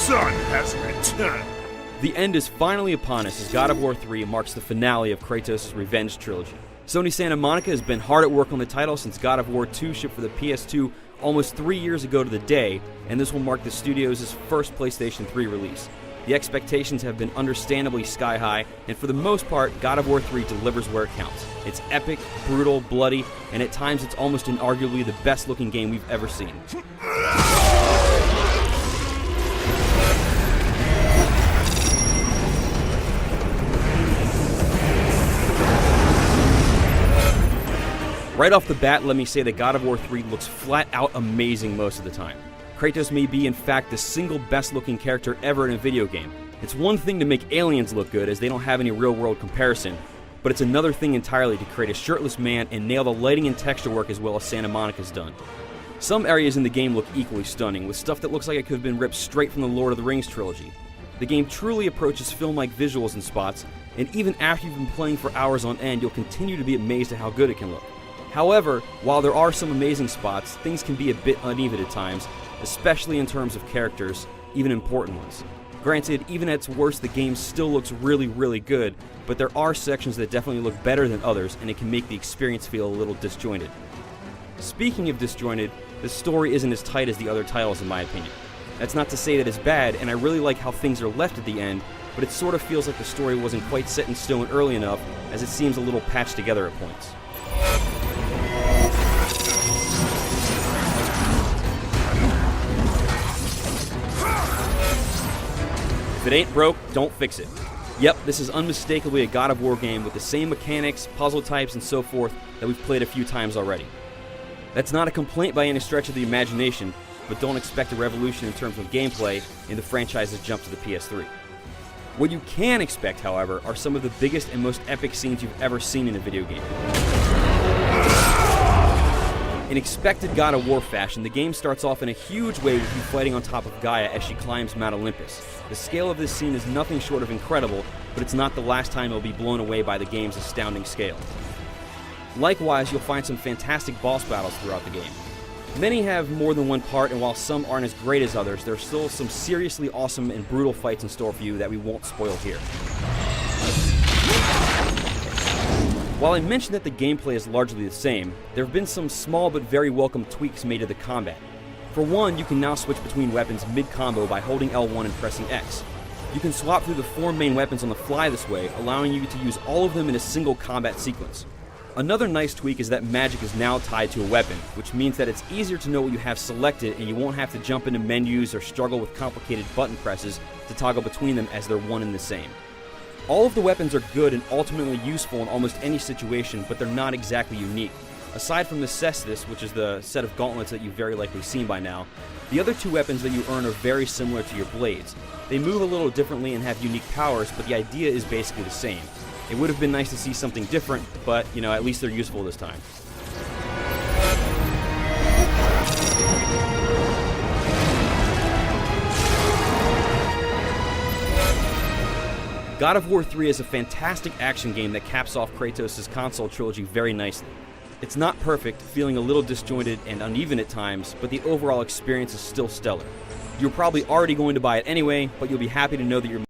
son has returned. The end is finally upon us as God of War 3 marks the finale of Kratos' Revenge trilogy. Sony Santa Monica has been hard at work on the title since God of War 2 shipped for the PS2 almost 3 years ago to the day, and this will mark the studio's first PlayStation 3 release. The expectations have been understandably sky high, and for the most part, God of War 3 delivers where it counts. It's epic, brutal, bloody, and at times it's almost inarguably the best looking game we've ever seen. Right off the bat, let me say that God of War 3 looks flat out amazing most of the time. Kratos may be in fact the single best looking character ever in a video game. It's one thing to make aliens look good as they don't have any real world comparison, but it's another thing entirely to create a shirtless man and nail the lighting and texture work as well as Santa Monica's done. Some areas in the game look equally stunning, with stuff that looks like it could have been ripped straight from the Lord of the Rings trilogy. The game truly approaches film-like visuals in spots, and even after you've been playing for hours on end, you'll continue to be amazed at how good it can look. However, while there are some amazing spots, things can be a bit uneven at times, especially in terms of characters, even important ones. Granted, even at its worst, the game still looks really good, but there are sections that definitely look better than others, and it can make the experience feel a little disjointed. Speaking of disjointed, the story isn't as tight as the other titles in my opinion. That's not to say that it's bad, and I really like how things are left at the end, but it sort of feels like the story wasn't quite set in stone early enough, as it seems a little patched together at points. If it ain't broke, don't fix it. Yep, this is unmistakably a God of War game with the same mechanics, puzzle types, and so forth that we've played a few times already. That's not a complaint by any stretch of the imagination, but don't expect a revolution in terms of gameplay in the franchise's jump to the PS3. What you can expect, however, are some of the biggest and most epic scenes you've ever seen in a video game. In expected God of War fashion, the game starts off in a huge way with you fighting on top of Gaia as she climbs Mount Olympus. The scale of this scene is nothing short of incredible, but it's not the last time you'll be blown away by the game's astounding scale. Likewise, you'll find some fantastic boss battles throughout the game. Many have more than one part, and while some aren't as great as others, there are still some seriously awesome and brutal fights in store for you that we won't spoil here. While I mentioned that the gameplay is largely the same, there have been some small but very welcome tweaks made to the combat. For one, you can now switch between weapons mid-combo by holding L1 and pressing X. You can swap through the 4 main weapons on the fly this way, allowing you to use all of them in a single combat sequence. Another nice tweak is that magic is now tied to a weapon, which means that it's easier to know what you have selected and you won't have to jump into menus or struggle with complicated button presses to toggle between them as they're one and the same. All of the weapons are good and ultimately useful in almost any situation, but they're not exactly unique. Aside from the Cestus, which is the set of gauntlets that you've very likely seen by now, the other 2 weapons that you earn are very similar to your blades. They move a little differently and have unique powers, but the idea is basically the same. It would have been nice to see something different, but, at least they're useful this time. God of War 3 is a fantastic action game that caps off Kratos' console trilogy very nicely. It's not perfect, feeling a little disjointed and uneven at times, but the overall experience is still stellar. You're probably already going to buy it anyway, but you'll be happy to know that you're